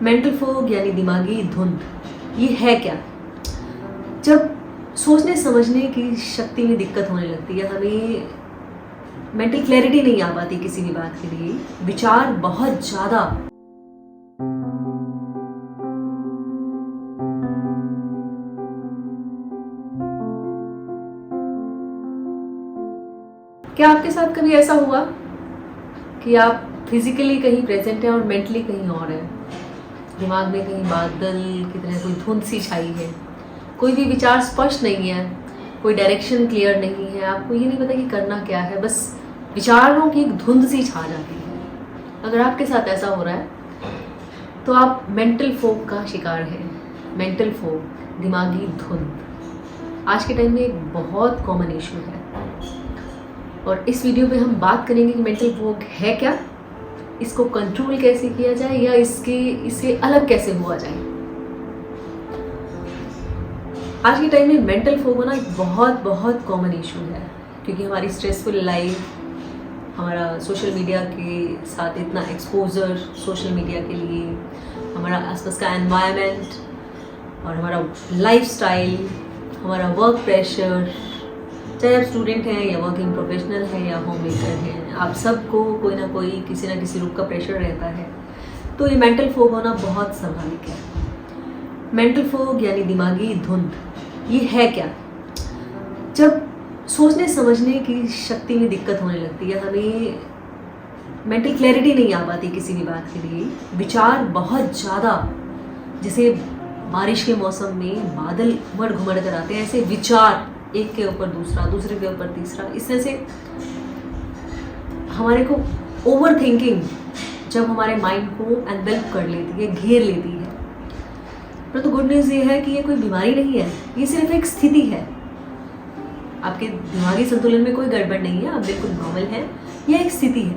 Mental fog यानी दिमागी धुंध, ये है क्या? जब सोचने समझने की शक्ति में दिक्कत होने लगती है, हमें मेंटल क्लैरिटी नहीं आ पाती किसी भी बात के लिए, विचार बहुत ज़्यादा क्या आपके साथ कभी ऐसा हुआ कि आप फिजिकली कहीं प्रेजेंट हैं और मेंटली कहीं और हैं? दिमाग में कहीं बादल की तरह कोई धुंध सी छाई है, कोई भी विचार स्पष्ट नहीं है, कोई डायरेक्शन क्लियर नहीं है, आपको ये नहीं पता कि करना क्या है, बस विचारों की एक धुंध सी छा जाती है। अगर आपके साथ ऐसा हो रहा है तो आप मेंटल फोग का शिकार हैं। मेंटल फोग, दिमागी धुंध आज के टाइम में एक बहुत कॉमन इशू है और इस वीडियो में हम बात करेंगे कि मेंटल फोग है क्या, इसको कंट्रोल कैसे किया जाए या इससे अलग कैसे हुआ जाए। आज के टाइम में मेंटल फोग होना एक बहुत कॉमन इशू है क्योंकि हमारी स्ट्रेसफुल लाइफ, हमारा सोशल मीडिया के साथ इतना एक्सपोजर सोशल मीडिया के लिए, हमारा आसपास का एनवायरनमेंट और हमारा लाइफस्टाइल, हमारा वर्क प्रेशर, चाहे आप स्टूडेंट हैं या वर्किंग प्रोफेशनल हैं या होम मेकर हैं, आप सबको कोई ना कोई किसी ना किसी रूप का प्रेशर रहता है। तो ये मेंटल फोग होना बहुत स्वाभाविक है। मेंटल फोग यानी दिमागी धुंध, ये है क्या? जब सोचने समझने की शक्ति में दिक्कत होने लगती है, हमें मेंटल क्लैरिटी नहीं आ पाती किसी भी बात के लिए, विचार बहुत ज़्यादा, जैसे बारिश के मौसम में बादल उमड़ घुमड़ कर आते हैं, ऐसे विचार एक के ऊपर दूसरा, दूसरे के ऊपर तीसरा, इस तरह से हमारे को ओवर थिंकिंग जब हमारे माइंड को एनवेल्प कर लेती है, घेर लेती है। परंतु गुड न्यूज़ ये है कि ये कोई बीमारी नहीं है, ये सिर्फ एक स्थिति है। आपके दिमागी संतुलन में कोई गड़बड़ नहीं है, आप बिल्कुल नॉर्मल हैं, यह एक स्थिति है।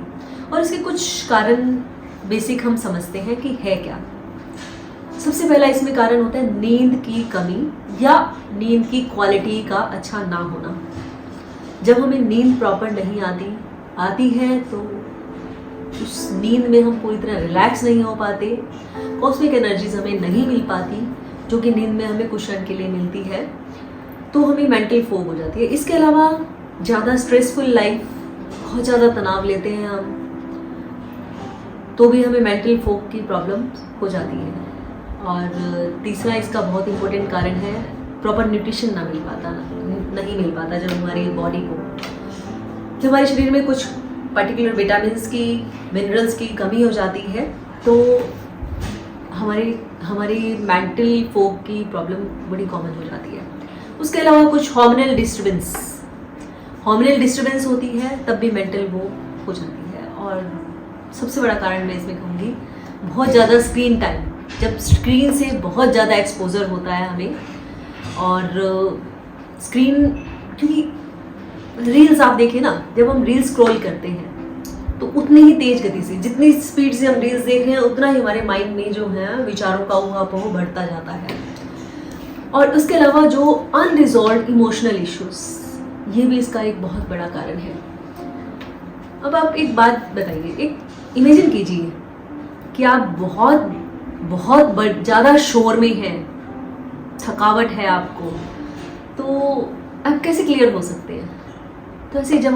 और इसके कुछ कारण बेसिक हम समझते हैं कि है क्या। सबसे पहला इसमें कारण होता है नींद की कमी या नींद की क्वालिटी का अच्छा ना होना। जब हमें नींद प्रॉपर नहीं आती है तो उस नींद में हम पूरी तरह रिलैक्स नहीं हो पाते, कॉस्मिक एनर्जीज हमें नहीं मिल पाती जो कि नींद में हमें कुछ क्षण के लिए मिलती है, तो हमें मेंटल फोग हो जाती है। इसके अलावा ज़्यादा स्ट्रेसफुल लाइफ, बहुत ज़्यादा तनाव लेते हैं हम, तो भी हमें मेंटल फोग की प्रॉब्लम हो जाती है। और तीसरा इसका बहुत इम्पोर्टेंट कारण है प्रॉपर न्यूट्रिशन नहीं मिल पाता। जब हमारी बॉडी को, जब हमारे शरीर में कुछ पर्टिकुलर विटामिन्स की, मिनरल्स की कमी हो जाती है तो हमारी मेंटल फोग की प्रॉब्लम बड़ी कॉमन हो जाती है। उसके अलावा कुछ हार्मोनल डिस्टर्बेंस होती है, तब भी मेंटल वो हो जाती है। और सबसे बड़ा कारण मैं इसमें कहूँगी बहुत ज़्यादा स्क्रीन टाइम। जब स्क्रीन से बहुत ज़्यादा एक्सपोजर होता है हमें, और स्क्रीन, क्योंकि रील्स आप देखिए ना, जब हम रील्स स्क्रॉल करते हैं तो उतनी ही तेज गति से, जितनी स्पीड से हम रील्स देख रहे हैं, उतना ही हमारे माइंड में जो है विचारों का ऊहापोह बढ़ता जाता है। और उसके अलावा जो अनरिजॉल्व इमोशनल इश्यूज, ये भी इसका एक बहुत बड़ा कारण है। अब आप एक बात बताइए, एक इमेजिन कीजिए कि आप बहुत ज़्यादा शोर में हैं, थकावट है आपको, तो आप कैसे क्लियर हो सकते हैं? तो ऐसे जब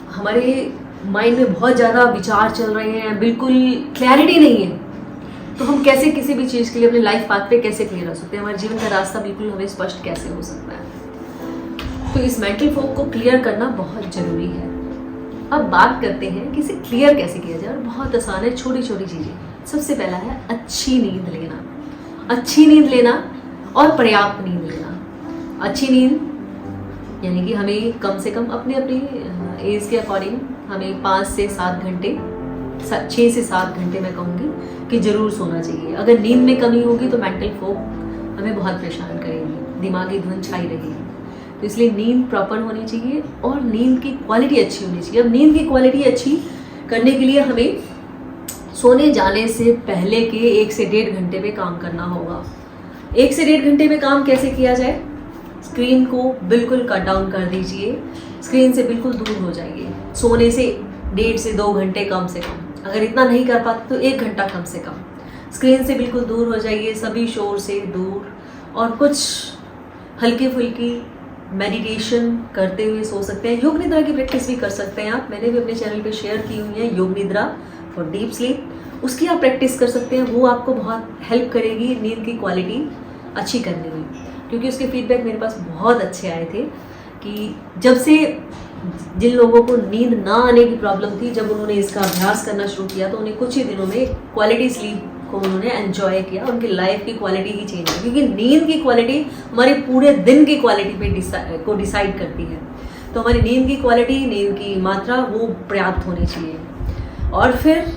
हमारे माइंड में बहुत ज़्यादा विचार चल रहे हैं, बिल्कुल क्लैरिटी नहीं है, तो हम कैसे किसी भी चीज़ के लिए अपने लाइफ पाथ पे कैसे क्लियर हो सकते हैं? हमारे जीवन का रास्ता बिल्कुल हमें स्पष्ट कैसे हो सकता है? तो इस मेंटल फोग को क्लियर करना बहुत ज़रूरी है। अब बात करते हैं कि इसे क्लियर कैसे किया जाए, और बहुत आसान है, छोटी छोटी चीज़ें। सबसे पहला है अच्छी नींद लेना और पर्याप्त नींद लेना। अच्छी नींद यानी कि हमें कम से कम अपनी एज के अकॉर्डिंग हमें 5 से 7 घंटे, 6 से 7 घंटे मैं कहूँगी कि ज़रूर सोना चाहिए। अगर नींद में कमी होगी तो मेंटल फोग हमें बहुत परेशान करेगी, दिमागी धुंध छाई रहेगी। तो इसलिए नींद प्रॉपर होनी चाहिए और नींद की क्वालिटी अच्छी होनी चाहिए। अब नींद की क्वालिटी अच्छी करने के लिए हमें सोने जाने से पहले के 1 से 1.5 घंटे पे काम करना होगा। 1 से 1.5 घंटे में काम कैसे किया जाए? स्क्रीन को बिल्कुल कट डाउन कर दीजिए, स्क्रीन से बिल्कुल दूर हो जाइए। सोने से 1.5 से 2 घंटे कम से कम। अगर इतना नहीं कर पाते तो 1 घंटा कम से कम स्क्रीन से बिल्कुल दूर हो जाइए, सभी शोर से दूर, और कुछ हल्की फुल्की मेडिटेशन करते हुए सो सकते हैं। योग निद्रा की प्रैक्टिस भी कर सकते हैं आप, मैंने भी अपने चैनल पे शेयर की हुई है योग निद्रा फॉर डीप स्लीप, उसकी आप प्रैक्टिस कर सकते हैं। वो आपको बहुत हेल्प करेगी नींद की क्वालिटी अच्छी करने में, क्योंकि उसके फीडबैक मेरे पास बहुत अच्छे आए थे कि जब से जिन लोगों को नींद ना आने की प्रॉब्लम थी, जब उन्होंने इसका अभ्यास करना शुरू किया तो उन्हें कुछ ही दिनों में क्वालिटी स्लीप को उन्होंने एंजॉय किया, उनकी लाइफ की क्वालिटी ही चेंज हुई, क्योंकि नींद की क्वालिटी हमारे पूरे दिन की क्वालिटी पे डिसाइड करती है। तो हमारी नींद की क्वालिटी, नींद की मात्रा वो पर्याप्त होनी चाहिए। और फिर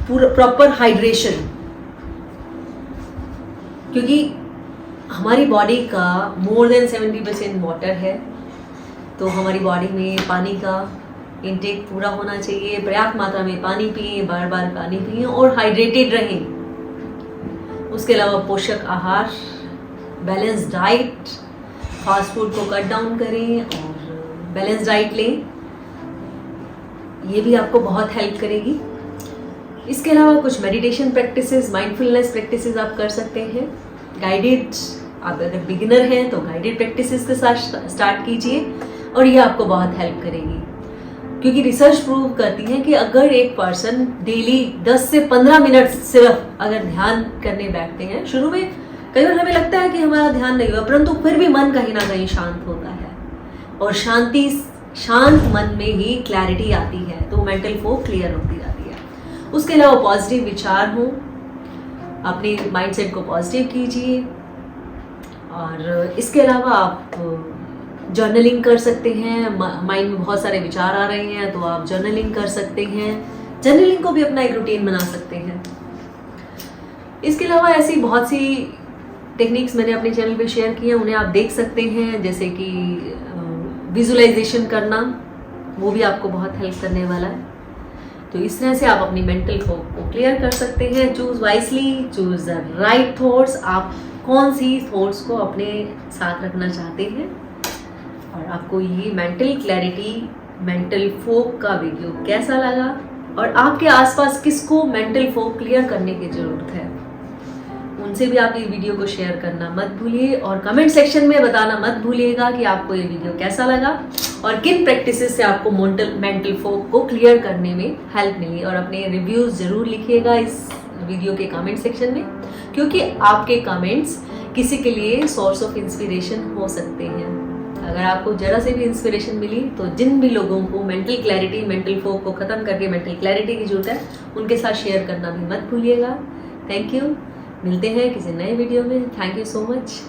पूरा प्रॉपर हाइड्रेशन, क्योंकि हमारी बॉडी का मोर देन 70% वाटर है, तो हमारी बॉडी में पानी का इनटेक पूरा होना चाहिए। पर्याप्त मात्रा में पानी पिए, बार बार पानी पिए और हाइड्रेटेड रहें। उसके अलावा पोषक आहार, बैलेंस डाइट, फास्ट फूड को कट डाउन करें और बैलेंस डाइट लें, ये भी आपको बहुत हेल्प करेगी। इसके अलावा कुछ मेडिटेशन प्रैक्टिसेस, माइंडफुलनेस प्रैक्टिसेस आप कर सकते हैं गाइडेड। आप अगर बिगिनर हैं तो गाइडेड प्रैक्टिसेस के साथ स्टार्ट कीजिए और ये आपको बहुत हेल्प करेगी, क्योंकि रिसर्च प्रूव करती है कि अगर एक पर्सन डेली 10 से 15 मिनट सिर्फ अगर ध्यान करने बैठते हैं, शुरू में कई बार हमें लगता है कि हमारा ध्यान नहीं हुआ, परंतु फिर भी मन कहीं ना कहीं शांत होता है, और शांत मन में ही क्लैरिटी आती है, तो मेंटल फोक क्लियर होती जाती है। उसके अलावा पॉजिटिव विचार हो, अपने माइंडसेट को पॉजिटिव कीजिए। और इसके अलावा आप जर्नलिंग कर सकते हैं, माइंड में बहुत सारे विचार आ रहे हैं तो आप जर्नलिंग कर सकते हैं, जर्नलिंग को भी अपना एक रूटीन बना सकते हैं। इसके अलावा ऐसी बहुत सी टेक्निक्स मैंने अपने चैनल पे शेयर की हैं, उन्हें आप देख सकते हैं, जैसे कि विजुअलाइजेशन करना, वो भी आपको बहुत हेल्प करने वाला है। तो इस तरह से आप अपनी मेंटल को क्लियर कर सकते हैं। Choose wisely, choose the right thoughts. आप कौन सी थॉट्स को अपने साथ रखना चाहते हैं। और आपको ये मेंटल क्लैरिटी, मेंटल फोक का वीडियो कैसा लगा, और आपके आसपास किसको मेंटल फोक क्लियर करने की जरूरत है, उनसे भी आप ये वीडियो को शेयर करना मत भूलिए, और कमेंट सेक्शन में बताना मत भूलिएगा कि आपको ये वीडियो कैसा लगा और किन प्रैक्टिसेस से आपको मेंटल फोक को क्लियर करने में हेल्प मिली। और अपने रिव्यूज जरूर लिखिएगा इस वीडियो के कमेंट सेक्शन में, क्योंकि आपके कमेंट्स किसी के लिए सोर्स ऑफ इंस्पिरेशन हो सकते हैं। अगर आपको जरा से भी इंस्पिरेशन मिली तो जिन भी लोगों को मेंटल क्लैरिटी, मेंटल फोक को खत्म करके मेंटल क्लैरिटी की जरूरत है, उनके साथ शेयर करना भी मत भूलिएगा। थैंक यू, मिलते हैं किसी नए वीडियो में। Thank you so much.